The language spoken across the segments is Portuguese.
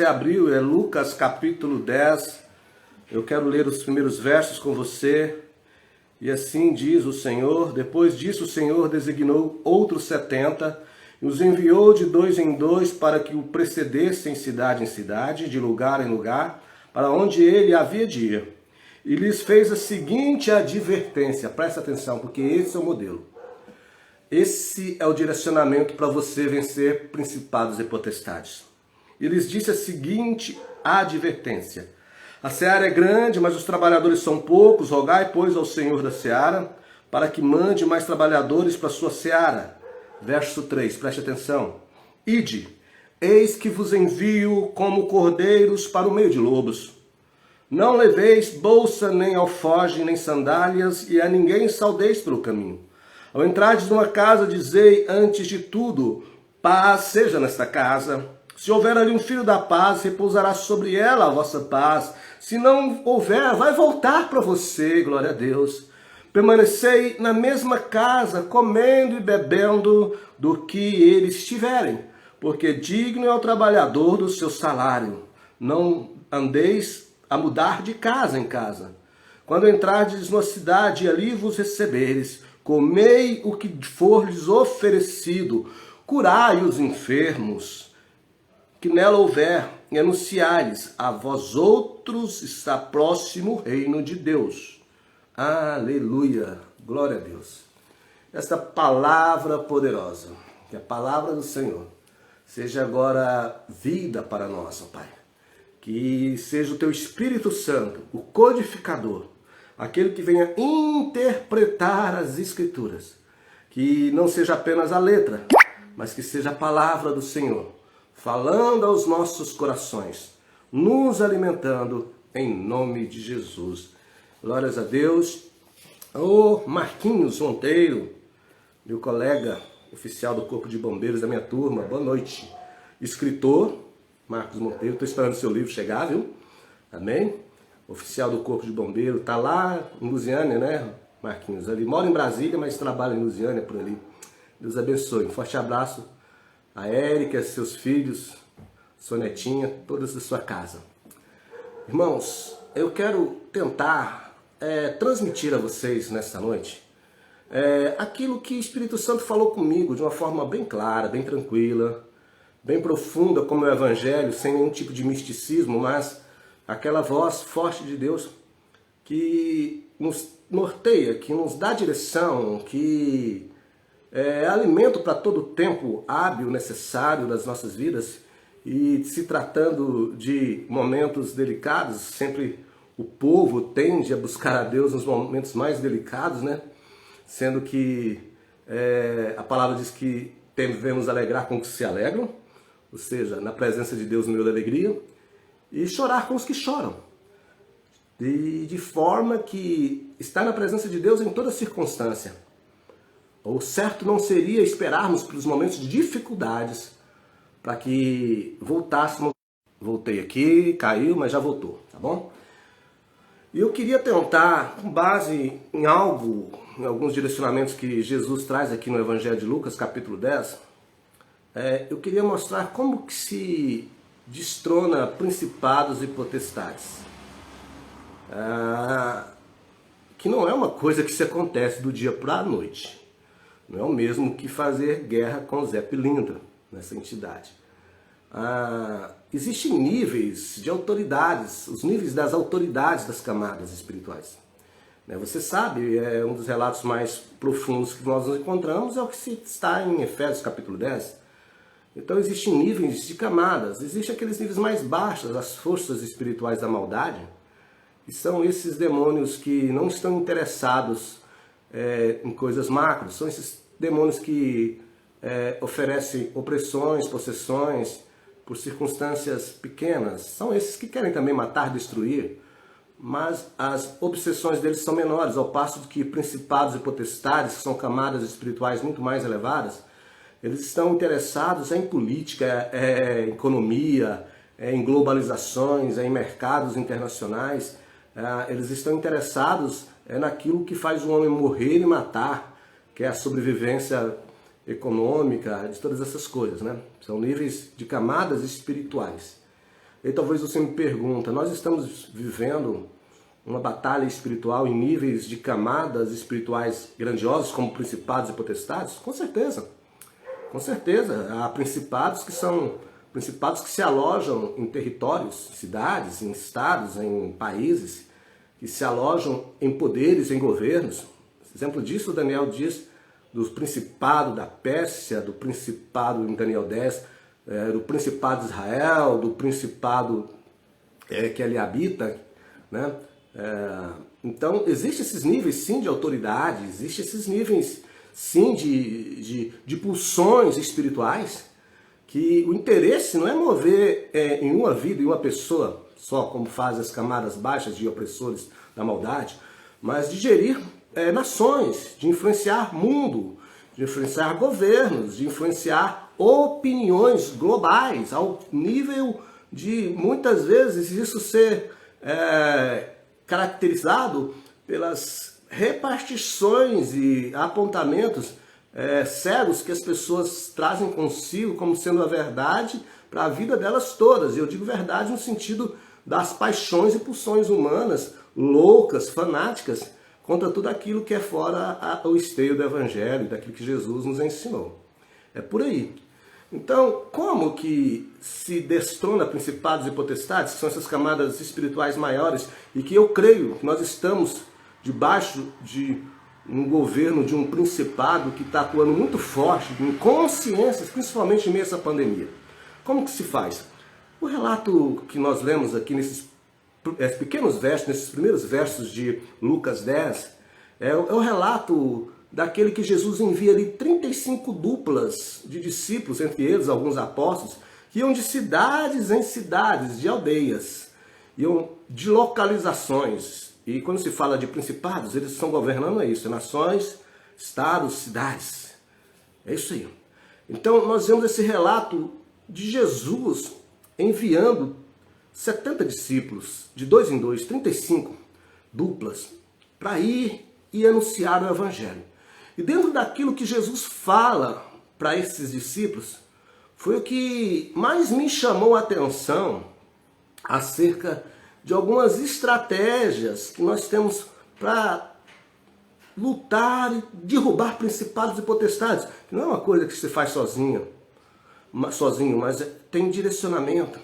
Você abriu, é Lucas capítulo 10, eu quero ler os primeiros versos com você. E assim diz o Senhor: depois disso o Senhor designou outros 70 e os enviou de dois em dois para que o precedessem cidade em cidade, de lugar em lugar, para onde ele havia de ir. E lhes fez a seguinte advertência, presta atenção, porque esse é o modelo. Esse é o direcionamento para você vencer principados e potestades. E lhes disse a seguinte advertência: a seara é grande, mas os trabalhadores são poucos. Rogai, pois, ao Senhor da seara, para que mande mais trabalhadores para a sua seara. Verso 3, preste atenção. Ide, eis que vos envio como cordeiros para o meio de lobos. Não leveis bolsa, nem alforge, nem sandálias, e a ninguém saudeis pelo caminho. Ao entrardes numa casa, dizei antes de tudo: paz seja nesta casa. Se houver ali um filho da paz, repousará sobre ela a vossa paz. Se não houver, vai voltar para você, glória a Deus. Permanecei na mesma casa, comendo e bebendo do que eles tiverem, porque digno é o trabalhador do seu salário. Não andeis a mudar de casa em casa. Quando entrardes numa cidade e ali vos receberes, comei o que for lhes oferecido, curai os enfermos que nela houver, e anunciai-lhes: a vós outros está próximo o reino de Deus. Aleluia, glória a Deus. Esta palavra poderosa, que é a palavra do Senhor, seja agora vida para nós, ó Pai. Que seja o teu Espírito Santo, o codificador, aquele que venha interpretar as Escrituras. Que não seja apenas a letra, mas que seja a palavra do Senhor, falando aos nossos corações, nos alimentando em nome de Jesus. Glórias a Deus. Ô Marquinhos Monteiro, meu colega oficial do Corpo de Bombeiros da minha turma, boa noite. Escritor, Marcos Monteiro, estou esperando seu livro chegar, viu? Amém? Oficial do Corpo de Bombeiros, tá lá em Lusiânia, né, Marquinhos? Ele mora em Brasília, mas trabalha em Lusiânia por ali. Deus abençoe. Um forte abraço a Érica, seus filhos, sua netinha, todos da sua casa. Irmãos, eu quero tentar transmitir a vocês nesta noite aquilo que o Espírito Santo falou comigo de uma forma bem clara, bem tranquila, bem profunda, como é o Evangelho, sem nenhum tipo de misticismo, mas aquela voz forte de Deus que nos norteia, que nos dá direção, que é alimento para todo o tempo hábil necessário das nossas vidas. E se tratando de momentos delicados, sempre o povo tende a buscar a Deus nos momentos mais delicados, né? Sendo que a palavra diz que devemos alegrar com os que se alegram, ou seja, na presença de Deus no meio da alegria, e chorar com os que choram. De forma que estar na presença de Deus em toda circunstância. O certo não seria esperarmos pelos momentos de dificuldades para que voltássemos. Voltei aqui, caiu, mas já voltou, tá bom? E eu queria tentar, com base em alguns direcionamentos que Jesus traz aqui no Evangelho de Lucas, capítulo 10, eu queria mostrar como que se destrona principados e potestades. Que não é uma coisa que se acontece do dia para a noite. Não é o mesmo que fazer guerra com Zé Pilintra nessa entidade. Existem níveis de autoridades, os níveis das autoridades das camadas espirituais. Você sabe, um dos relatos mais profundos que nós nos encontramos é o que está em Efésios capítulo 10. Então existem níveis de camadas, existem aqueles níveis mais baixos, as forças espirituais da maldade, e são esses demônios que não estão interessados em coisas macros, são esses demônios que oferecem opressões, possessões por circunstâncias pequenas. São esses que querem também matar, destruir, mas as obsessões deles são menores, ao passo de que principados e potestades, que são camadas espirituais muito mais elevadas, eles estão interessados em política, em economia, em globalizações, em mercados internacionais. Eles estão interessados naquilo que faz o homem morrer e matar, que é a sobrevivência econômica, de todas essas coisas, né? São níveis de camadas espirituais. E talvez você me pergunta, nós estamos vivendo uma batalha espiritual em níveis de camadas espirituais grandiosas, como principados e potestades? Com certeza. Com certeza. Há principados que são principados que se alojam em territórios, em cidades, em estados, em países, que se alojam em poderes, em governos. Exemplo disso, Daniel diz do principado da Pérsia, do principado em Daniel 10, do principado de Israel, do principado que ali habita, né? Então, existem esses níveis, sim, de autoridade, existem esses níveis, sim, de pulsões espirituais, que o interesse não é mover em uma vida, em uma pessoa, só como fazem as camadas baixas de opressores da maldade, mas de gerir nações, de influenciar mundo, de influenciar governos, de influenciar opiniões globais, ao nível de, muitas vezes, isso ser caracterizado pelas repartições e apontamentos cegos que as pessoas trazem consigo como sendo a verdade para a vida delas todas. E eu digo verdade no sentido das paixões e pulsões humanas, loucas, fanáticas, contra tudo aquilo que é fora o esteio do Evangelho, daquilo que Jesus nos ensinou. É por aí. Então, como que se destrona principados e potestades, que são essas camadas espirituais maiores, e que eu creio que nós estamos debaixo de um governo, de um principado que está atuando muito forte, em consciências, principalmente em meio a essa pandemia. Como que se faz? O relato que nós lemos aqui nesses pequenos versos, nesses primeiros versos de Lucas 10, é o relato daquele que Jesus envia ali 35 duplas de discípulos, entre eles alguns apóstolos, que iam de cidades em cidades, de aldeias, iam de localizações. E quando se fala de principados, eles estão governando isso, nações, estados, cidades. É isso aí. Então nós vemos esse relato de Jesus enviando 70 discípulos, de 2 em 2, 35 duplas, para ir e anunciar o Evangelho. E dentro daquilo que Jesus fala para esses discípulos, foi o que mais me chamou a atenção acerca de algumas estratégias que nós temos para lutar e derrubar principados e potestades. Que não é uma coisa que se faz sozinho, mas tem direcionamento.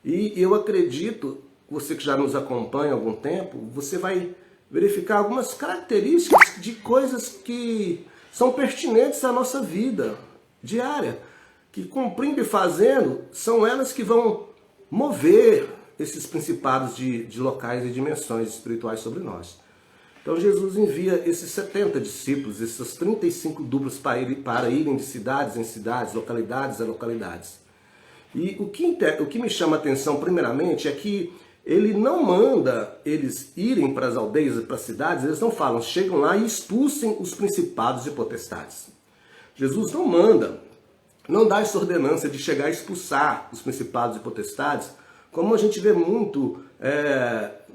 E eu acredito, você que já nos acompanha há algum tempo, você vai verificar algumas características de coisas que são pertinentes à nossa vida diária, que cumprindo e fazendo, são elas que vão mover esses principados de locais e dimensões espirituais sobre nós. Então Jesus envia esses 70 discípulos, essas 35 duplas para irem de cidades em cidades, localidades a localidades. E o que me chama a atenção primeiramente é que ele não manda eles irem para as aldeias e para as cidades, eles não falam, chegam lá e expulsem os principados e potestades. Jesus não manda, não dá essa ordenança de chegar a expulsar os principados e potestades, como a gente vê muito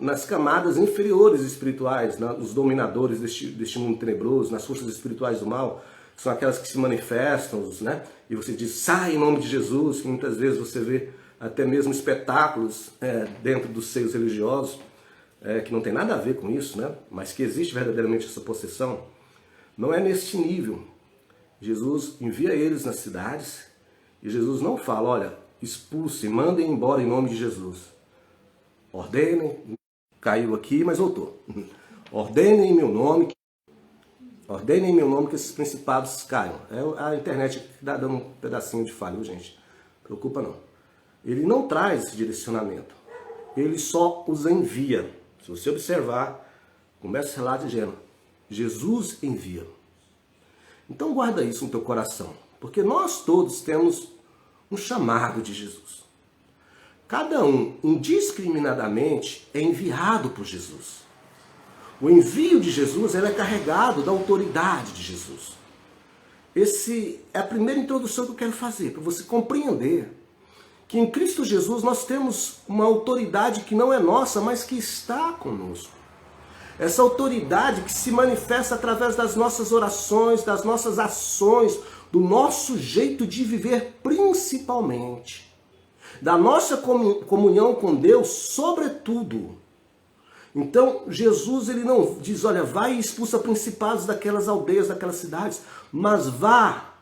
nas camadas inferiores espirituais, os dominadores deste mundo tenebroso, nas forças espirituais do mal, são aquelas que se manifestam, né? E você diz, sai em nome de Jesus, que muitas vezes você vê até mesmo espetáculos dentro dos seios religiosos, que não tem nada a ver com isso, né? Mas que existe verdadeiramente essa possessão. Não é neste nível. Jesus envia eles nas cidades e Jesus não fala, olha, expulsem, mandem embora em nome de Jesus. Ordenem, caiu aqui, mas voltou. Ordenem em meu nome que esses principados caiam. A internet que dá dando um pedacinho de falha, gente. Não preocupa não. Ele não traz esse direcionamento. Ele só os envia. Se você observar, começa esse relato dizendo, Jesus envia. Então guarda isso no teu coração. Porque nós todos temos um chamado de Jesus. Cada um, indiscriminadamente, é enviado por Jesus. O envio de Jesus é carregado da autoridade de Jesus. Essa é a primeira introdução que eu quero fazer, para você compreender que em Cristo Jesus nós temos uma autoridade que não é nossa, mas que está conosco. Essa autoridade que se manifesta através das nossas orações, das nossas ações, do nosso jeito de viver principalmente. da nossa comunhão com Deus, sobretudo. Então, Jesus, ele não diz, olha, vai e expulsa principados daquelas aldeias, daquelas cidades, mas vá.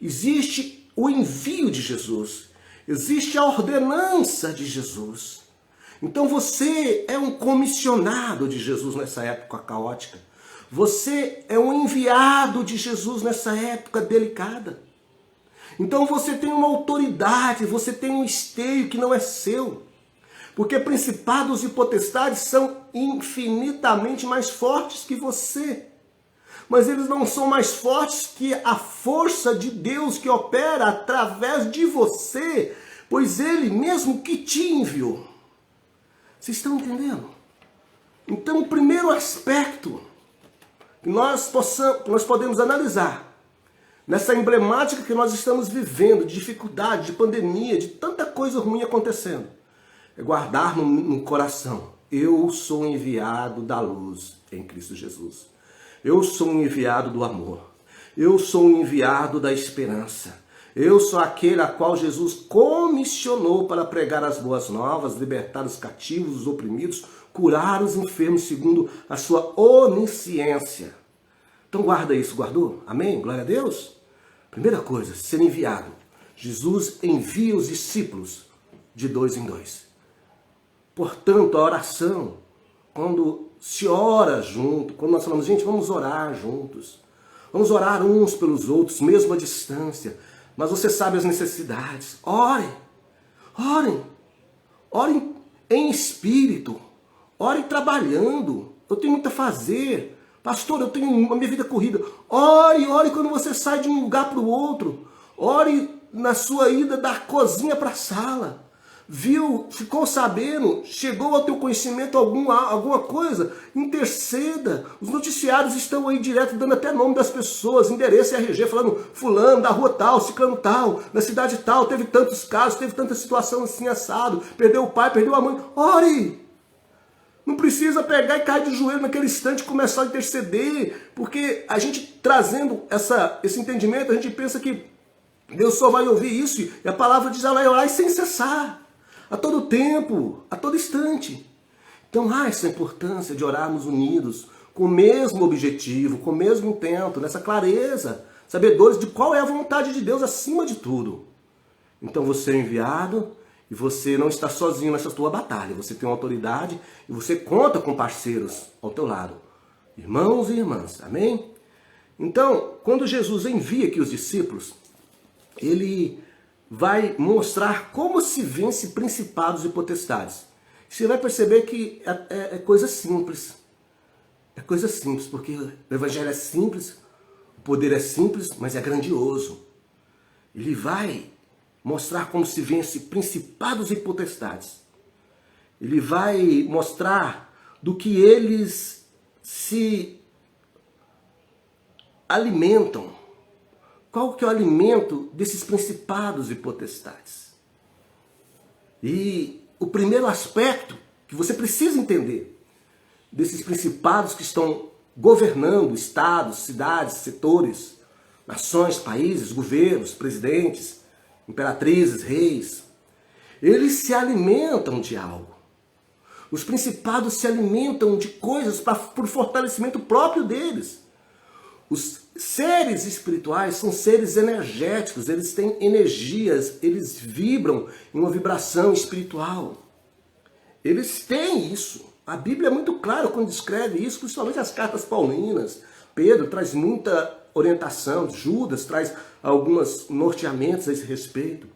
Existe o envio de Jesus, existe a ordenança de Jesus. Então você é um comissionado de Jesus nessa época caótica. Você é um enviado de Jesus nessa época delicada. Então você tem uma autoridade, você tem um esteio que não é seu. Porque principados e potestades são infinitamente mais fortes que você. Mas eles não são mais fortes que a força de Deus que opera através de você, pois Ele mesmo que te enviou. Vocês estão entendendo? Então o primeiro aspecto que nós podemos analisar nessa emblemática que nós estamos vivendo, de dificuldade, de pandemia, de tanta coisa ruim acontecendo, é guardar no coração: eu sou enviado da luz em Cristo Jesus. Eu sou um enviado do amor. Eu sou um enviado da esperança. Eu sou aquele a qual Jesus comissionou para pregar as boas novas, libertar os cativos, os oprimidos, curar os enfermos segundo a sua onisciência. Então guarda isso, guardou? Amém? Glória a Deus. Primeira coisa, ser enviado. Jesus envia os discípulos de 2 em 2. Portanto, a oração, quando se ora junto, quando nós falamos, gente, vamos orar juntos. Vamos orar uns pelos outros, mesmo à distância. Mas você sabe as necessidades. Orem. Orem. Orem em espírito. Orem trabalhando. Eu tenho muito a fazer. Pastor, eu tenho a minha vida corrida. Ore, ore quando você sai de um lugar para o outro. Ore na sua ida da cozinha para a sala. Viu, ficou sabendo, chegou ao teu conhecimento alguma coisa, interceda. Os noticiários estão aí direto dando até nome das pessoas, endereço e RG, falando fulano, da rua tal, ciclano tal, na cidade tal, teve tantos casos, teve tanta situação assim assado, perdeu o pai, perdeu a mãe. Ore! Não precisa pegar e cair de joelho naquele instante e começar a interceder, porque a gente trazendo esse entendimento, a gente pensa que Deus só vai ouvir isso, e a palavra diz, ela vai orar sem cessar. A todo tempo, a todo instante. Então há essa importância de orarmos unidos, com o mesmo objetivo, com o mesmo intento, nessa clareza, sabedores de qual é a vontade de Deus acima de tudo. Então você é enviado e você não está sozinho nessa tua batalha. Você tem uma autoridade e você conta com parceiros ao teu lado. Irmãos e irmãs, amém? Então, quando Jesus envia aqui os discípulos, ele vai mostrar como se vence principados e potestades. Você vai perceber que é coisa simples. É coisa simples, porque o evangelho é simples, o poder é simples, mas é grandioso. Ele vai mostrar como se vence principados e potestades. Ele vai mostrar do que eles se alimentam. Qual que é o alimento desses principados e potestades? E o primeiro aspecto que você precisa entender desses principados que estão governando estados, cidades, setores, nações, países, governos, presidentes, imperatrizes, reis, eles se alimentam de algo. Os principados se alimentam de coisas por fortalecimento próprio deles. Os seres espirituais são seres energéticos, eles têm energias, eles vibram em uma vibração espiritual. Eles têm isso. A Bíblia é muito clara quando descreve isso, principalmente as cartas paulinas. Pedro traz muita orientação, Judas traz alguns norteamentos a esse respeito.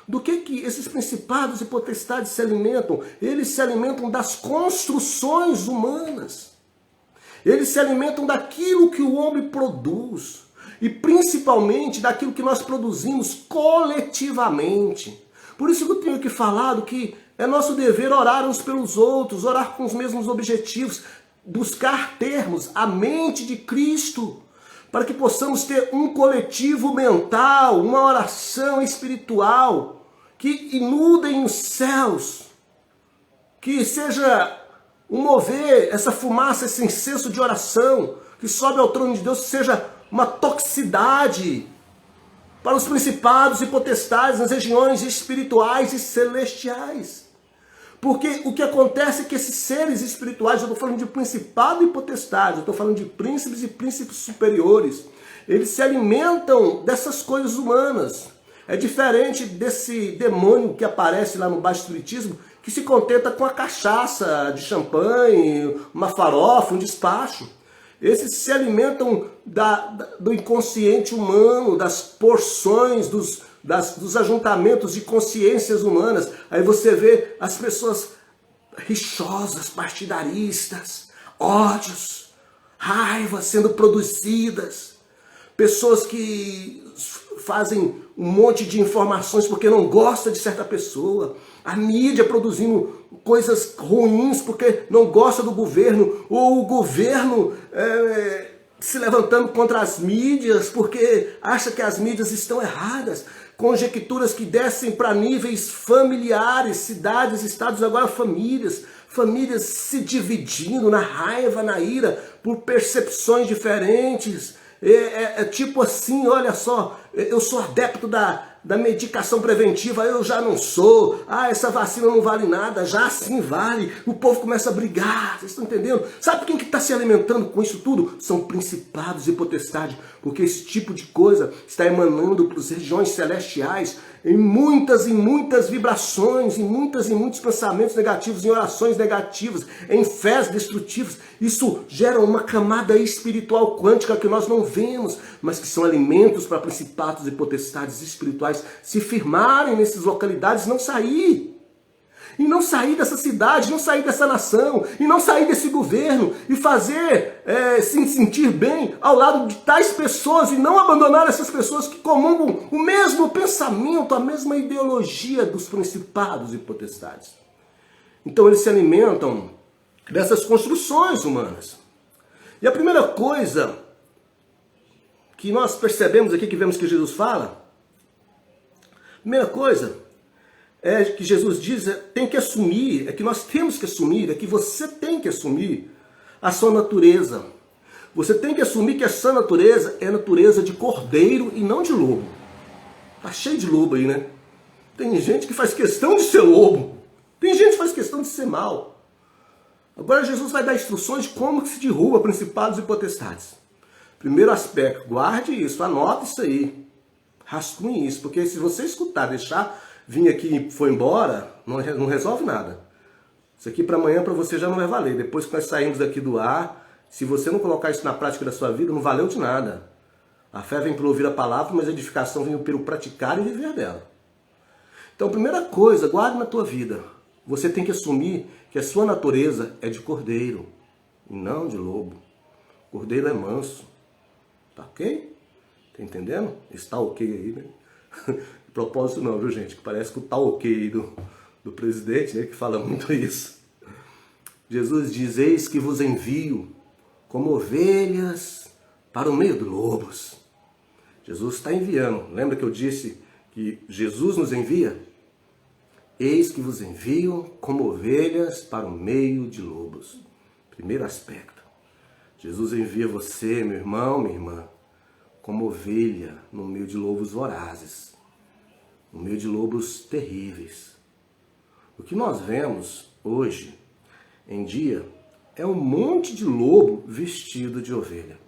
Do que esses principados e potestades se alimentam? Eles se alimentam das construções humanas. Eles se alimentam daquilo que o homem produz. E principalmente daquilo que nós produzimos coletivamente. Por isso que eu tenho aqui falado que é nosso dever orar uns pelos outros, orar com os mesmos objetivos, buscar termos a mente de Cristo, para que possamos ter um coletivo mental, uma oração espiritual, que inundem os céus, que seja um mover, essa fumaça, esse incenso de oração, que sobe ao trono de Deus, seja uma toxicidade para os principados e potestades nas regiões espirituais e celestiais. Porque o que acontece é que esses seres espirituais, eu estou falando de principado e potestade, eu estou falando de príncipes e príncipes superiores, eles se alimentam dessas coisas humanas. É diferente desse demônio que aparece lá no Baixo Espiritismo, que se contenta com a cachaça de champanhe, uma farofa, um despacho. Esses se alimentam do inconsciente humano, das porções, dos ajuntamentos de consciências humanas. Aí você vê as pessoas rixosas, partidaristas, ódios, raivas sendo produzidas. Pessoas que fazem um monte de informações porque não gosta de certa pessoa. A mídia produzindo coisas ruins porque não gosta do governo. Ou o governo se levantando contra as mídias porque acha que as mídias estão erradas. Conjecturas que descem para níveis familiares, cidades, estados, agora famílias. Famílias se dividindo na raiva, na ira, por percepções diferentes. É tipo assim, olha só, eu sou adepto da medicação preventiva, eu já não sou. Ah, essa vacina não vale nada, já sim vale. O povo começa a brigar, vocês estão entendendo? Sabe quem que está se alimentando com isso tudo? São principados e potestades, porque esse tipo de coisa está emanando para as regiões celestiais em muitas e muitas vibrações, em muitos pensamentos negativos, em orações negativas, em fés destrutivas. Isso gera uma camada espiritual quântica que nós não vemos, mas que são alimentos para principados e potestades espirituais se firmarem nessas localidades, não sair. E não sair dessa cidade, não sair dessa nação, e não sair desse governo, e fazer se sentir bem ao lado de tais pessoas, e não abandonar essas pessoas que comungam o mesmo pensamento, a mesma ideologia dos principados e potestades. Então eles se alimentam dessas construções humanas. E a primeira coisa que nós percebemos aqui, que vemos que Jesus fala, a primeira coisa é que Jesus diz, tem que assumir, é que nós temos que assumir, é que você tem que assumir a sua natureza. Você tem que assumir que a sua natureza é natureza de cordeiro e não de lobo. Tá cheio de lobo aí, né? Tem gente que faz questão de ser lobo. Tem gente que faz questão de ser mal. Agora Jesus vai dar instruções de como que se derruba principados e potestades. Primeiro aspecto, guarde isso, anota isso aí. Rascunhe isso, porque se você escutar, deixar vir aqui e foi embora, não resolve nada. Isso aqui para amanhã para você já não vai valer. Depois que nós saímos daqui do ar, se você não colocar isso na prática da sua vida, não valeu de nada. A fé vem pelo ouvir a palavra, mas a edificação vem pelo praticar e viver dela. Então, primeira coisa, guarde na tua vida. Você tem que assumir que a sua natureza é de cordeiro e não de lobo. Cordeiro é manso. Tá ok? Tá entendendo? Está ok aí, né? Propósito não, viu gente? Que parece que o tá ok do presidente, né? Que fala muito isso. Jesus diz, eis que vos envio como ovelhas para o meio de lobos. Jesus está enviando. Lembra que eu disse que Jesus nos envia? Eis que vos envio como ovelhas para o meio de lobos. Primeiro aspecto. Jesus envia você, meu irmão, minha irmã, como ovelha no meio de lobos vorazes. No meio de lobos terríveis. O que nós vemos hoje em dia é um monte de lobo vestido de ovelha.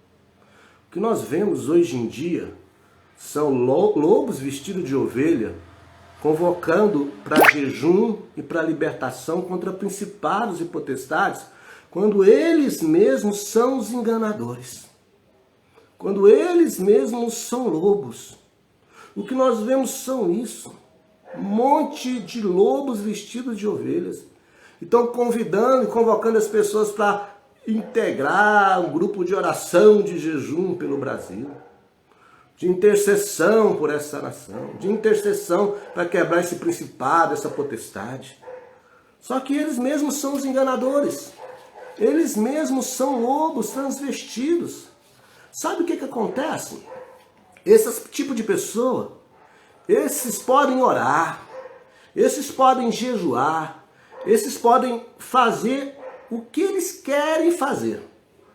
O que nós vemos hoje em dia são lobos vestidos de ovelha convocando para jejum e para libertação contra principados e potestades, quando eles mesmos são os enganadores. Quando eles mesmos são lobos. O que nós vemos são isso. Um monte de lobos vestidos de ovelhas. Estão convidando e convocando as pessoas para integrar um grupo de oração, de jejum pelo Brasil. De intercessão por essa nação. De intercessão para quebrar esse principado, essa potestade. Só que eles mesmos são os enganadores. Eles mesmos são lobos transvestidos. Sabe o que acontece? Esse tipo de pessoa, esses podem orar, esses podem jejuar, esses podem fazer o que eles querem fazer,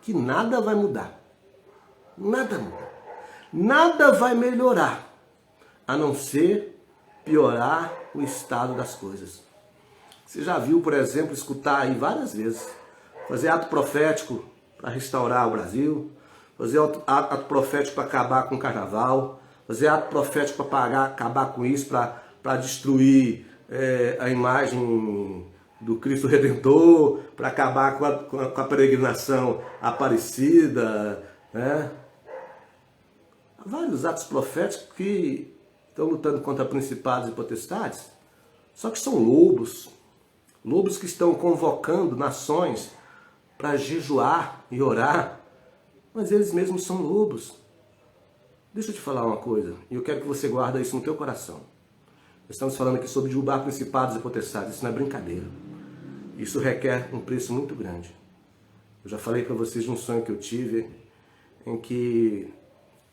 que nada vai mudar. Nada muda. Nada vai melhorar. a não ser piorar o estado das coisas. Você já viu, por exemplo, escutar aí várias vezes, fazer ato profético para restaurar o Brasil, fazer ato profético para acabar com o carnaval, fazer ato profético para acabar com isso, para destruir a imagem do Cristo Redentor, para acabar com a peregrinação aparecida, né? Há vários atos proféticos que estão lutando contra principados e potestades, só que são lobos que estão convocando nações para jejuar e orar, mas eles mesmos são lobos. Deixa eu te falar uma coisa, e eu quero que você guarde isso no teu coração. Estamos falando aqui sobre derrubar principados e potestades, isso não é brincadeira. Isso requer um preço muito grande. Eu já falei para vocês de um sonho que eu tive, em que,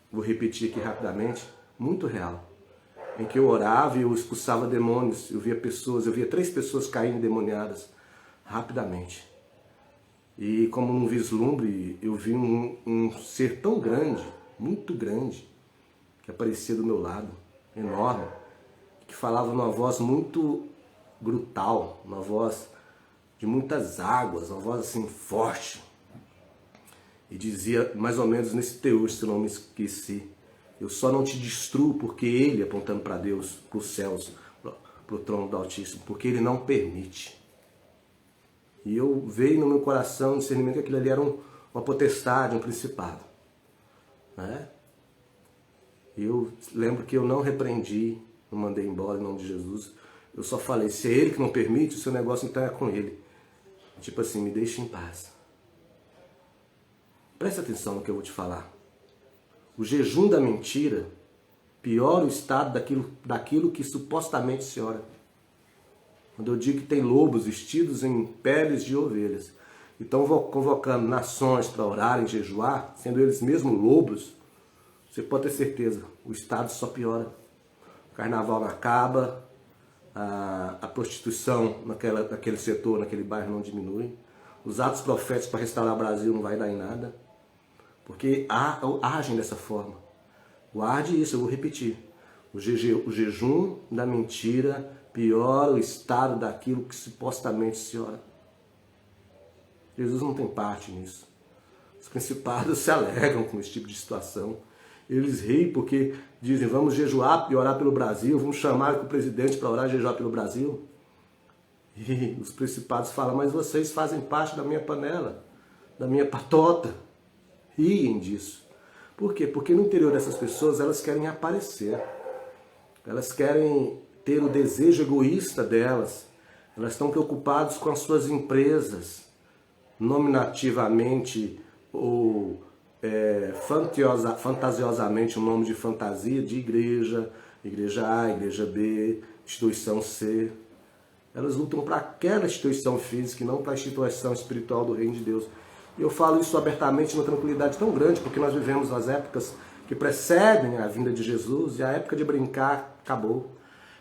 vou repetir aqui rapidamente, muito real, em que eu orava e eu expulsava demônios, eu via 3 pessoas caindo endemoniadas rapidamente. E como num vislumbre, eu vi um ser tão grande, muito grande, que aparecia do meu lado, enorme, que falava numa voz muito brutal, uma voz de muitas águas, uma voz assim forte. E dizia mais ou menos nesse teor, se eu não me esqueci: eu só não te destruo porque ele, apontando para Deus, para os céus, para o trono do Altíssimo, porque ele não permite. E eu veio no meu coração o discernimento que aquilo ali era uma potestade, um principado, né? E eu lembro que eu não repreendi, não mandei embora em nome de Jesus. Eu só falei: se é ele que não permite, o seu negócio então é com ele. Tipo assim, me deixe em paz. Presta atenção no que eu vou te falar. O jejum da mentira piora o estado daquilo que supostamente se ora. Quando eu digo que tem lobos vestidos em peles de ovelhas, e estão convocando nações para orar e jejuar, sendo eles mesmos lobos, você pode ter certeza, o estado só piora. O carnaval não acaba, a prostituição naquele setor, naquele bairro não diminui, os atos proféticos para restaurar o Brasil não vai dar em nada, porque agem dessa forma. Guarde isso, eu vou repetir. O jejum da mentira piora o estado daquilo que supostamente se ora. Jesus não tem parte nisso. Os principados se alegram com esse tipo de situação. Eles riem porque dizem: vamos jejuar e orar pelo Brasil, vamos chamar o presidente para orar e jejuar pelo Brasil. E os principados falam: mas vocês fazem parte da minha panela, da minha patota. Riem disso. Por quê? Porque no interior dessas pessoas elas querem aparecer. Elas querem ter o desejo egoísta delas. Elas estão preocupadas com as suas empresas, nominativamente ou fantasiosamente, um nome de fantasia de igreja, igreja A, igreja B, instituição C. Elas lutam para aquela instituição física e não para a instituição espiritual do reino de Deus. E eu falo isso abertamente numa tranquilidade tão grande, porque nós vivemos nas épocas que precedem a vinda de Jesus, e a época de brincar acabou.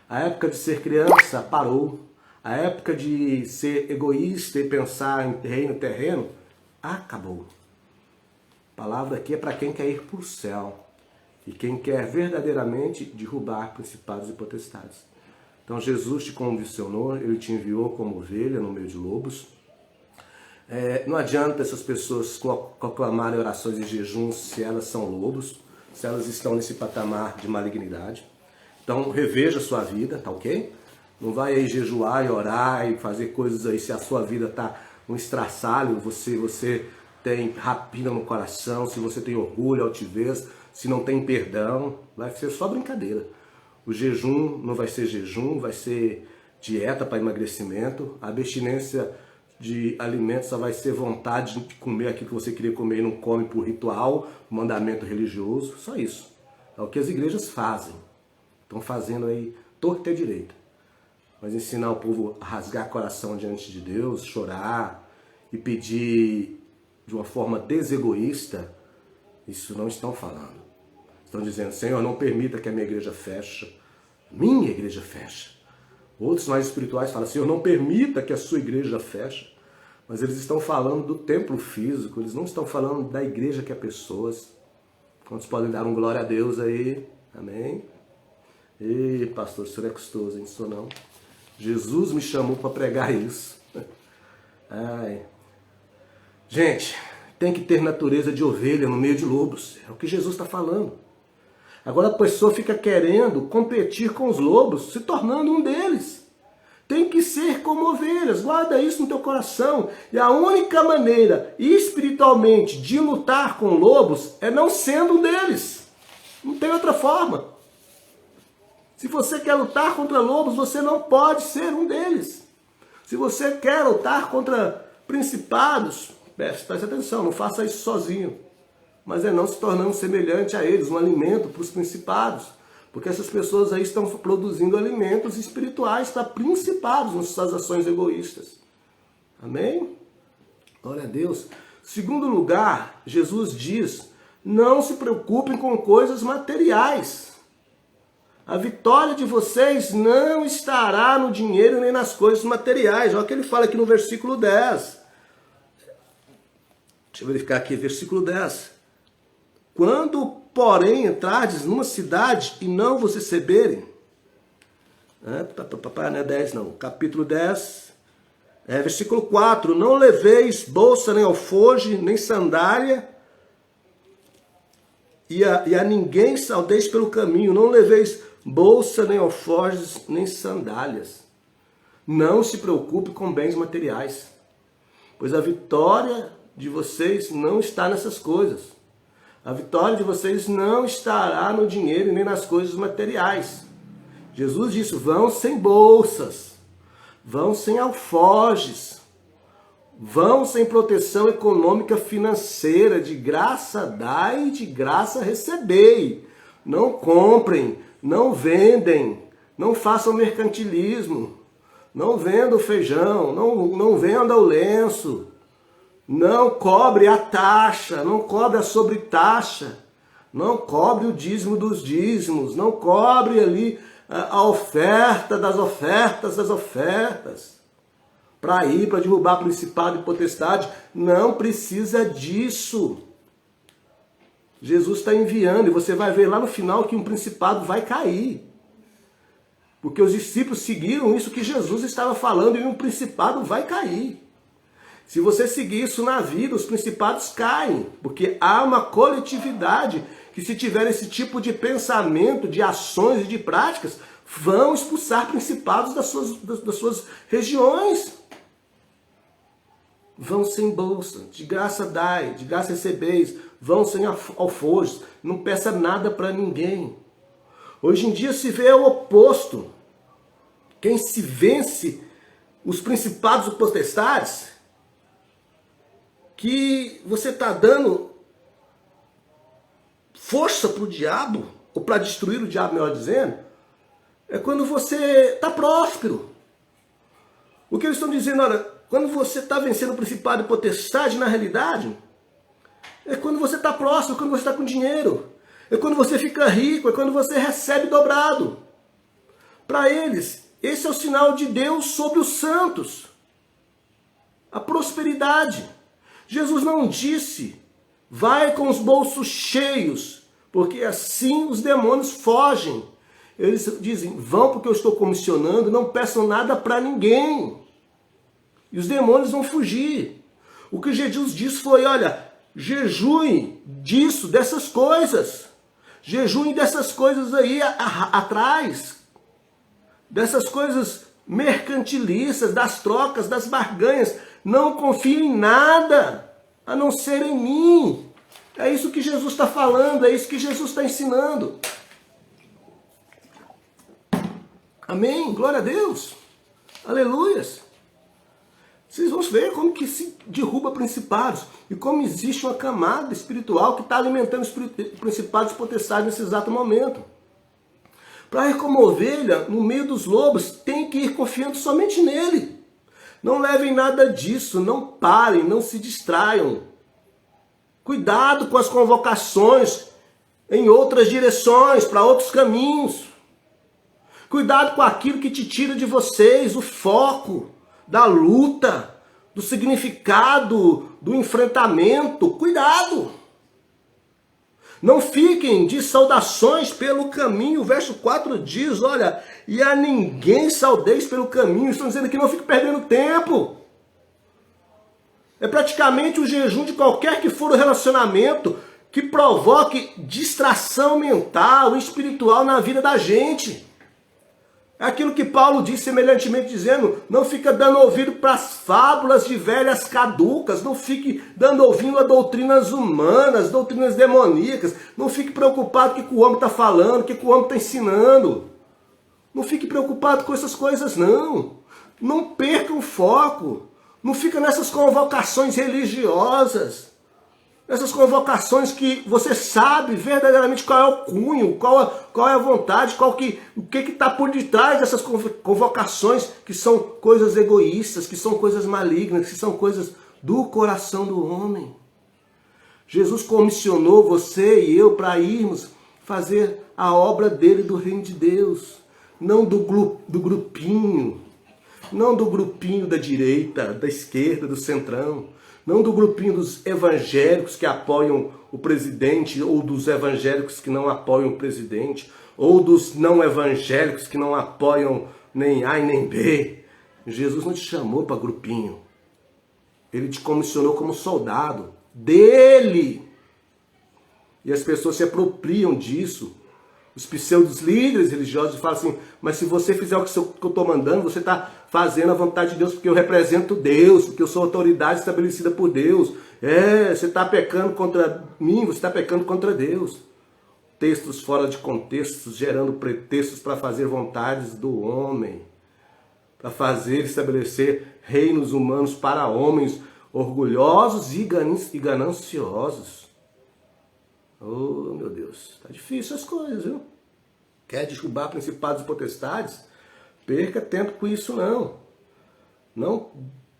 A época de ser criança parou. A época de ser egoísta e pensar em reino terreno acabou. A palavra aqui é para quem quer ir para o céu e quem quer verdadeiramente derrubar principados e potestades. Então Jesus te comissionou, ele te enviou como ovelha no meio de lobos. Não adianta essas pessoas proclamarem orações e jejuns se elas são lobos, se elas estão nesse patamar de malignidade. Então reveja a sua vida, tá ok? Não vai aí jejuar e orar e fazer coisas aí se a sua vida está um estraçalho, você tem rapina no coração, se você tem orgulho, altivez, se não tem perdão, vai ser só brincadeira. O jejum não vai ser jejum, vai ser dieta para emagrecimento. A abstinência de alimentos só vai ser vontade de comer aquilo que você queria comer e não come por ritual, mandamento religioso, só isso. É o que as igrejas fazem. Estão fazendo aí torta e direita. Mas ensinar o povo a rasgar coração diante de Deus, chorar e pedir de uma forma desegoísta, isso não estão falando. Estão dizendo: Senhor, não permita que a minha igreja feche. Minha igreja feche. Outros mais espirituais falam: Senhor, não permita que a sua igreja feche. Mas eles estão falando do templo físico, eles não estão falando da igreja que é pessoas. Quantos podem dar um glória a Deus aí? Amém? Ei, pastor, isso é custoso, hein? Isso não. Jesus me chamou para pregar isso. Ai. Gente, tem que ter natureza de ovelha no meio de lobos. É o que Jesus está falando. Agora a pessoa fica querendo competir com os lobos, se tornando um deles. Tem que ser como ovelhas. Guarda isso no teu coração. E a única maneira, espiritualmente, de lutar com lobos é não sendo um deles. Não tem outra forma. Se você quer lutar contra lobos, você não pode ser um deles. Se você quer lutar contra principados, preste atenção, não faça isso sozinho. Mas é não se tornando semelhante a eles, um alimento para os principados. Porque essas pessoas aí estão produzindo alimentos espirituais para principados nas suas ações egoístas. Amém? Glória a Deus. Segundo lugar, Jesus diz, não se preocupem com coisas materiais. A vitória de vocês não estará no dinheiro nem nas coisas materiais. Olha o que ele fala aqui no versículo 10. Deixa eu verificar aqui, versículo 10. Quando, porém, entrardes numa cidade e não vos receberem, não é 10 não, capítulo 10, versículo 4, não leveis bolsa, nem alforje, nem sandália, e a ninguém saudeis pelo caminho, não leveis bolsa, nem alforjes, nem sandálias. Não se preocupe com bens materiais, pois a vitória de vocês não está nessas coisas. A vitória de vocês não estará no dinheiro nem nas coisas materiais. Jesus disse, vão sem bolsas, vão sem alforjes, vão sem proteção econômica financeira, de graça dai e de graça recebei. Não comprem, não vendem, não façam mercantilismo, não vendam feijão, não vendam o lenço. Não cobre a taxa, não cobre a sobretaxa, não cobre o dízimo dos dízimos, não cobre ali a oferta das ofertas, para ir, para derrubar principado e potestade. Não precisa disso. Jesus está enviando, e você vai ver lá no final que um principado vai cair. Porque os discípulos seguiram isso que Jesus estava falando, e um principado vai cair. Se você seguir isso na vida, os principados caem, porque há uma coletividade que, se tiver esse tipo de pensamento, de ações e de práticas, vão expulsar principados das suas regiões. Vão sem bolsa, de graça dai, de graça recebeis, vão sem alforjes, não peça nada para ninguém. Hoje em dia se vê o oposto. Quem se vence, os principados e potestades, que você está dando força para o diabo, ou para destruir o diabo, melhor dizendo, é quando você está próspero. O que eles estão dizendo, olha, quando você está vencendo o principado e potestade, na realidade, é quando você está próspero, quando você está com dinheiro, é quando você fica rico, é quando você recebe dobrado. Para eles, esse é o sinal de Deus sobre os santos, a prosperidade. Jesus não disse, vai com os bolsos cheios, porque assim os demônios fogem. Eles dizem, vão porque eu estou comissionando, não peçam nada para ninguém. E os demônios vão fugir. O que Jesus disse foi, olha, jejuem disso, dessas coisas. Jejuem dessas coisas aí atrás. Dessas coisas mercantilistas, das trocas, das barganhas. Não confie em nada, a não ser em mim. É isso que Jesus está falando, é isso que Jesus está ensinando. Amém? Glória a Deus. Aleluias. Vocês vão ver como que se derruba principados e como existe uma camada espiritual que está alimentando os principados e potestades nesse exato momento. Para ir como ovelha no meio dos lobos, tem que ir confiando somente nele. Não levem nada disso, não parem, não se distraiam. Cuidado com as convocações em outras direções, para outros caminhos. Cuidado com aquilo que te tira de vocês o foco da luta, do significado, do enfrentamento. Cuidado! Não fiquem de saudações pelo caminho. O verso 4 diz, olha, e a ninguém saudeis pelo caminho. Estão dizendo que não fique perdendo tempo. É praticamente o jejum de qualquer que for o relacionamento que provoque distração mental e espiritual na vida da gente. É aquilo que Paulo diz semelhantemente dizendo, não fica dando ouvido para as fábulas de velhas caducas, não fique dando ouvido a doutrinas humanas, doutrinas demoníacas, não fique preocupado com o que o homem está falando, o que o homem está ensinando. Não fique preocupado com essas coisas não. Não perca o foco. Não fica nessas convocações religiosas. Essas convocações que você sabe verdadeiramente qual é o cunho, qual é a vontade, o que está por detrás dessas convocações que são coisas egoístas, que são coisas malignas, que são coisas do coração do homem. Jesus comissionou você e eu para irmos fazer a obra dele do reino de Deus, não do grupinho, não do grupinho da direita, da esquerda, do centrão, não do grupinho dos evangélicos que apoiam o presidente, ou dos evangélicos que não apoiam o presidente, ou dos não evangélicos que não apoiam nem A e nem B. Jesus não te chamou para grupinho. Ele te comissionou como soldado dele. E as pessoas se apropriam disso. Os pseudos líderes religiosos falam assim, mas se você fizer o que eu estou mandando, você está fazendo a vontade de Deus, porque eu represento Deus, porque eu sou autoridade estabelecida por Deus. Você está pecando contra mim, você está pecando contra Deus. Textos fora de contextos, gerando pretextos para fazer vontades do homem, para estabelecer reinos humanos para homens orgulhosos e gananciosos. Oh, meu Deus, tá difícil as coisas, viu? Quer derrubar principados e potestades? Perca tempo com isso, não. Não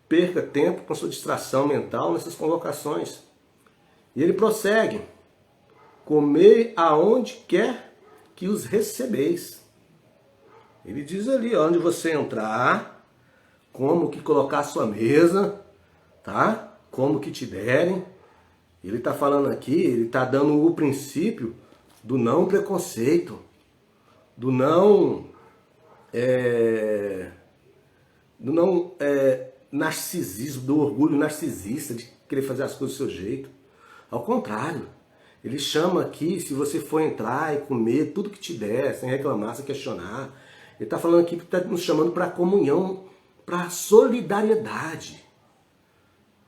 perca tempo com sua distração mental nessas convocações. E ele prossegue. Comei aonde quer que os recebeis. Ele diz ali, onde você entrar, como que colocar a sua mesa, tá? Como que te derem. Ele está falando aqui, ele está dando o princípio do não preconceito, do não narcisismo, do orgulho narcisista de querer fazer as coisas do seu jeito. Ao contrário, ele chama aqui, se você for entrar e comer tudo que te der, sem reclamar, sem questionar, ele está falando aqui que está nos chamando para a comunhão, para a solidariedade.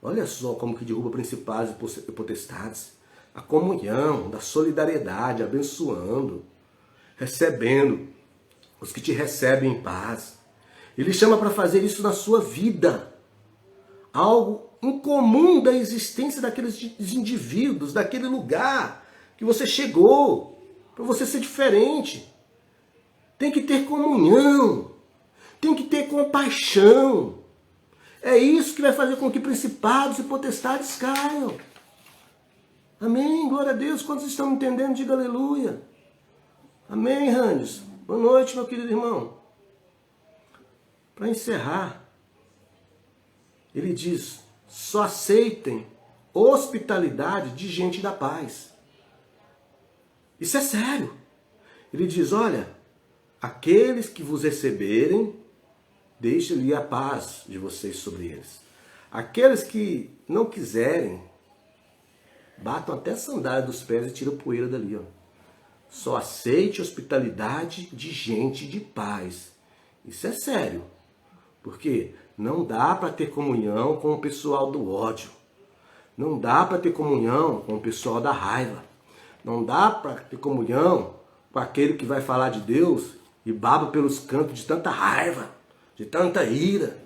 Olha só como que derruba principados e potestades. A comunhão, da solidariedade, abençoando, recebendo os que te recebem em paz. Ele chama para fazer isso na sua vida. Algo incomum da existência daqueles indivíduos, daquele lugar que você chegou, para você ser diferente. Tem que ter comunhão, tem que ter compaixão. É isso que vai fazer com que principados e potestades caiam. Amém, glória a Deus. Quantos estão entendendo? Diga aleluia. Amém, Randes. Boa noite, meu querido irmão. Para encerrar, ele diz, só aceitem hospitalidade de gente da paz. Isso é sério. Ele diz, olha, aqueles que vos receberem, deixe-lhe a paz de vocês sobre eles. Aqueles que não quiserem, batam até a sandália dos pés e tiram poeira dali. Ó. Só aceite hospitalidade de gente de paz. Isso é sério. Porque não dá para ter comunhão com o pessoal do ódio. Não dá para ter comunhão com o pessoal da raiva. Não dá para ter comunhão com aquele que vai falar de Deus e baba pelos cantos de tanta raiva, de tanta ira.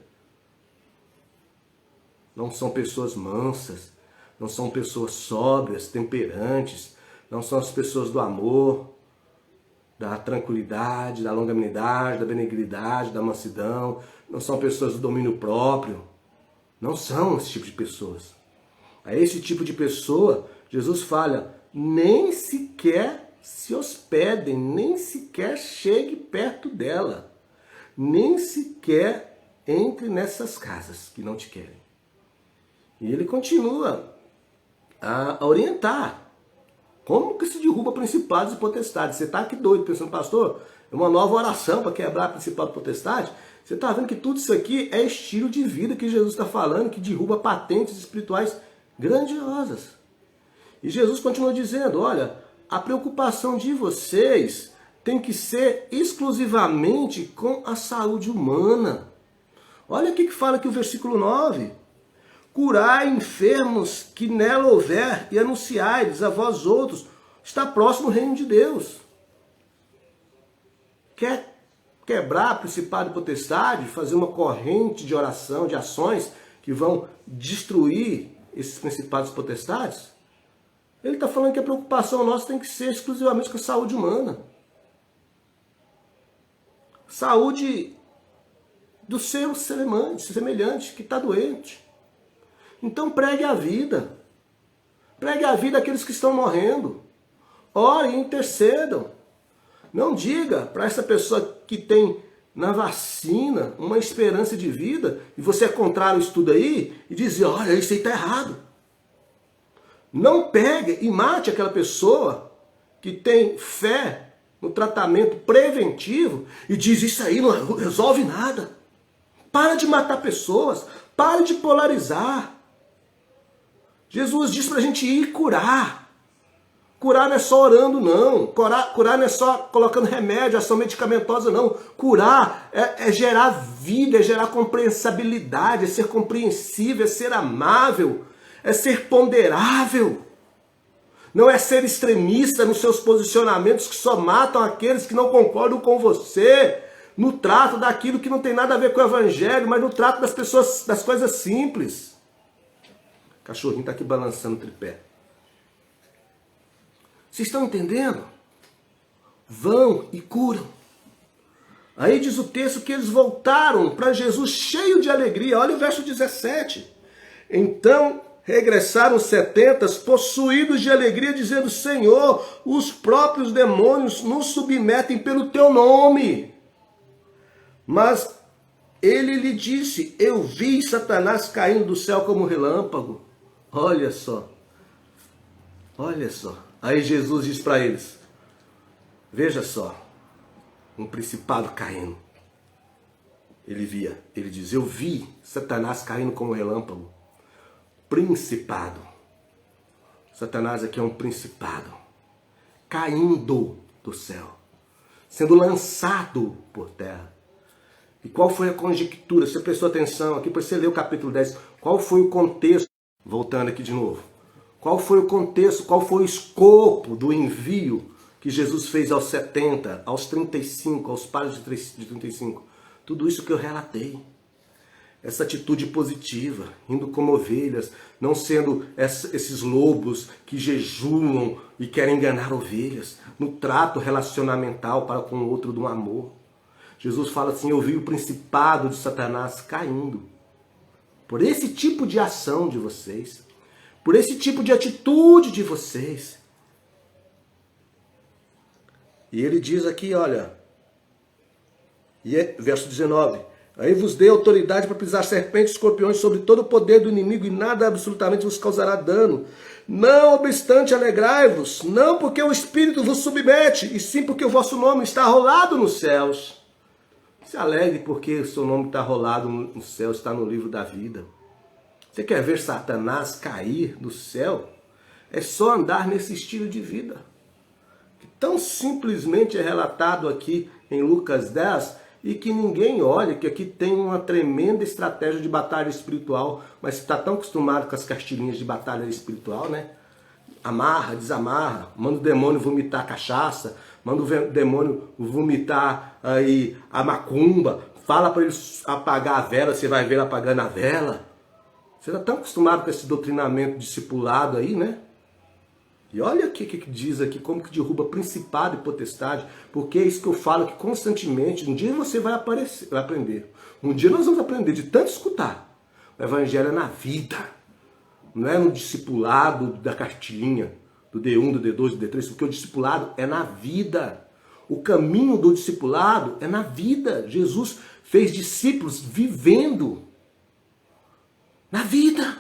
Não são pessoas mansas, não são pessoas sóbrias, temperantes, não são as pessoas do amor, da tranquilidade, da longanimidade, da benignidade, da mansidão, não são pessoas do domínio próprio, não são esse tipo de pessoas. A esse tipo de pessoa, Jesus fala, nem sequer se hospedem, nem sequer chegue perto dela. Nem sequer entre nessas casas que não te querem. E ele continua a orientar. Como que se derruba principados e potestades? Você está aqui doido pensando, pastor, é uma nova oração para quebrar principado e potestade? Você está vendo que tudo isso aqui é estilo de vida que Jesus está falando, que derruba patentes espirituais grandiosas. E Jesus continua dizendo, olha, a preocupação de vocês tem que ser exclusivamente com a saúde humana. Olha o que fala aqui o versículo 9. Curai enfermos que nela houver e anunciai-lhes a vós outros. Está próximo o reino de Deus. Quer quebrar principado e potestade, fazer uma corrente de oração, de ações que vão destruir esses principados e potestades? Ele está falando que a preocupação nossa tem que ser exclusivamente com a saúde humana. Saúde do seu semelhante que está doente. Então pregue a vida. Pregue a vida àqueles que estão morrendo. Ore e intercedam. Não diga para essa pessoa que tem na vacina uma esperança de vida e você é contrário ao estudo aí e dizer, olha, isso aí está errado. Não pegue e mate aquela pessoa que tem fé no tratamento preventivo e diz, isso aí não resolve nada. Para de matar pessoas, para de polarizar. Jesus disse para a gente ir curar. Curar não é só orando, não. Curar não é só colocando remédio, ação medicamentosa, não. Curar é gerar vida, é gerar compreensibilidade, é ser compreensível, é ser amável, é ser ponderável. Não é ser extremista nos seus posicionamentos que só matam aqueles que não concordam com você. No trato daquilo que não tem nada a ver com o evangelho, mas no trato das pessoas, das coisas simples. O cachorrinho está aqui balançando o tripé. Vocês estão entendendo? Vão e curam. Aí diz o texto que eles voltaram para Jesus cheio de alegria. Olha o verso 17. Então regressaram os 70 possuídos de alegria, dizendo, Senhor, os próprios demônios nos submetem pelo teu nome. Mas ele lhe disse, eu vi Satanás caindo do céu como relâmpago. Olha só. Olha só. Aí Jesus diz para eles, veja só, um principado caindo. Ele diz, eu vi Satanás caindo como relâmpago. Principado. Satanás aqui é um principado. Caindo do céu. Sendo lançado por terra. E qual foi a conjectura? Você prestou atenção aqui, para você ler o capítulo 10. Qual foi o contexto? Voltando aqui de novo. Qual foi o contexto, qual foi o escopo do envio que Jesus fez aos 70, aos 35, aos pares de 35? Tudo isso que eu relatei. Essa atitude positiva, indo como ovelhas, não sendo esses lobos que jejuam e querem enganar ovelhas, no trato relacionamental para com o outro do amor. Jesus fala assim, eu vi o principado de Satanás caindo. Por esse tipo de ação de vocês, por esse tipo de atitude de vocês. E ele diz aqui, olha, verso 19, aí vos dei autoridade para pisar serpentes e escorpiões sobre todo o poder do inimigo e nada absolutamente vos causará dano. Não obstante alegrai-vos, não porque o Espírito vos submete, e sim porque o vosso nome está rolado nos céus. Se alegre porque o seu nome está rolado no céu, está no livro da vida. Você quer ver Satanás cair do céu? É só andar nesse estilo de vida. Que tão simplesmente é relatado aqui em Lucas 10 e que ninguém olha, que aqui tem uma tremenda estratégia de batalha espiritual, mas está tão acostumado com as cartilhinhas de batalha espiritual, né? Amarra, desamarra, manda o demônio vomitar cachaça, manda o demônio vomitar aí a macumba, fala para ele apagar a vela, você vai ver ele apagando a vela. Você está tão acostumado com esse doutrinamento discipulado aí, né? E olha o que diz aqui, como que derruba principado e potestade, porque é isso que eu falo que constantemente, um dia você vai aprender. Um dia nós vamos aprender de tanto escutar. O evangelho é na vida, não é no discipulado da cartilhinha, do D1, do D2, do D3, porque o discipulado é na vida. O caminho do discipulado é na vida. Jesus fez discípulos vivendo na vida.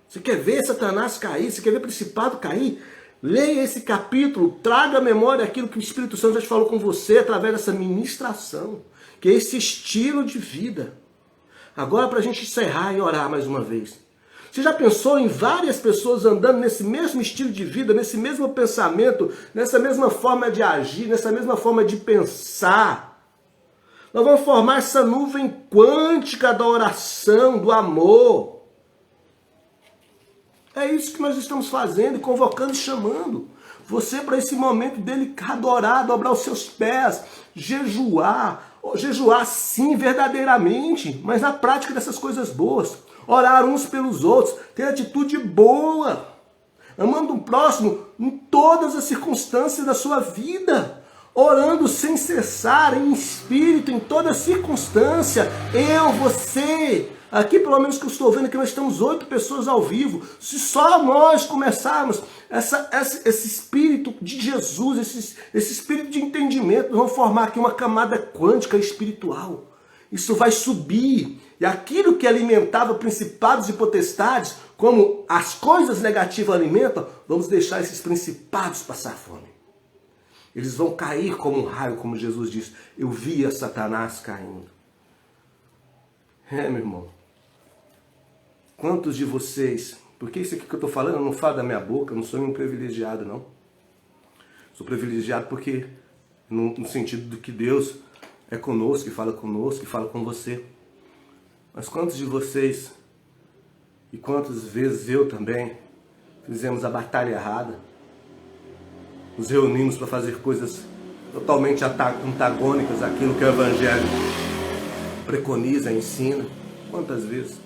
Você quer ver Satanás cair? Você quer ver principado cair? Leia esse capítulo, traga à memória aquilo que o Espírito Santo já te falou com você através dessa ministração, que é esse estilo de vida. Agora, para a gente encerrar e orar mais uma vez. Você já pensou em várias pessoas andando nesse mesmo estilo de vida, nesse mesmo pensamento, nessa mesma forma de agir, nessa mesma forma de pensar? Nós vamos formar essa nuvem quântica da oração, do amor. É isso que nós estamos fazendo, convocando e chamando. Você para esse momento delicado, orar, dobrar os seus pés, jejuar. Jejuar sim, verdadeiramente, mas na prática dessas coisas boas. Orar uns pelos outros, ter atitude boa, amando o próximo em todas as circunstâncias da sua vida, orando sem cessar, em espírito, em toda circunstância. Eu, você, aqui pelo menos que eu estou vendo que nós estamos 8 pessoas ao vivo. Se só nós começarmos esse espírito de Jesus, esse espírito de entendimento, nós vamos formar aqui uma camada quântica espiritual. Isso vai subir. E aquilo que alimentava principados e potestades, como as coisas negativas alimentam, vamos deixar esses principados passar fome. Eles vão cair como um raio, como Jesus disse. Eu via Satanás caindo. Meu irmão. Quantos de vocês... Porque isso aqui que eu estou falando, eu não falo da minha boca, eu não sou nenhum privilegiado, não. Sou privilegiado porque, no sentido de que Deus é conosco, que fala com você. Mas quantos de vocês, e quantas vezes eu também, fizemos a batalha errada? Nos reunimos para fazer coisas totalmente antagônicas àquilo que o Evangelho preconiza, ensina. Quantas vezes?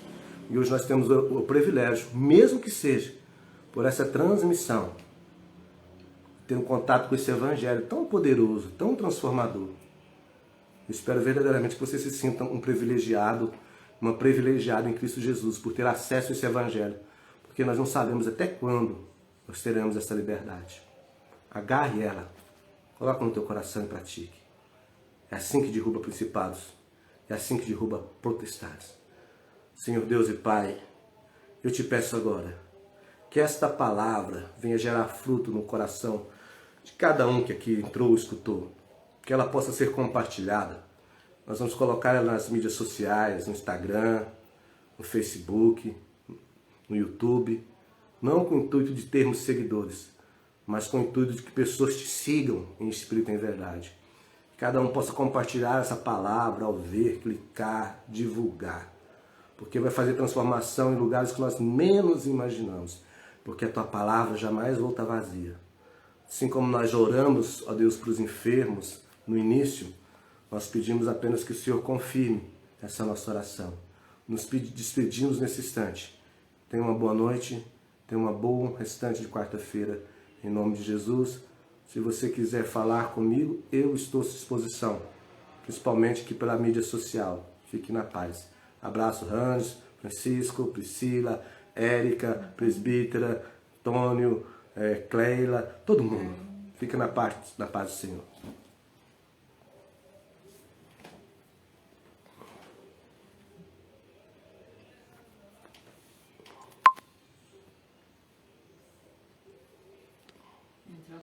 E hoje nós temos o privilégio, mesmo que seja por essa transmissão, ter um contato com esse Evangelho tão poderoso, tão transformador. Eu espero verdadeiramente que você se sinta um privilegiado, uma privilegiada em Cristo Jesus, por ter acesso a esse Evangelho. Porque nós não sabemos até quando nós teremos essa liberdade. Agarre ela, coloque no teu coração e pratique. É assim que derruba principados, é assim que derruba potestades. Senhor Deus e Pai, eu te peço agora que esta palavra venha gerar fruto no coração de cada um que aqui entrou ou escutou, que ela possa ser compartilhada. Nós vamos colocar ela nas mídias sociais, no Instagram, no Facebook, no YouTube, não com o intuito de termos seguidores, mas com o intuito de que pessoas te sigam em espírito e em verdade. Que cada um possa compartilhar essa palavra ao ver, clicar, divulgar. Porque vai fazer transformação em lugares que nós menos imaginamos. Porque a tua palavra jamais volta vazia. Assim como nós oramos, ó Deus, para os enfermos no início, nós pedimos apenas que o Senhor confirme essa nossa oração. Nos despedimos nesse instante. Tenha uma boa noite, tenha uma boa restante de quarta-feira. Em nome de Jesus, se você quiser falar comigo, eu estou à disposição. Principalmente aqui pela mídia social. Fique na paz. Abraço, Hans, Francisco, Priscila, Érica, presbítera, Antônio, Cleila, todo mundo. Fica na paz do Senhor.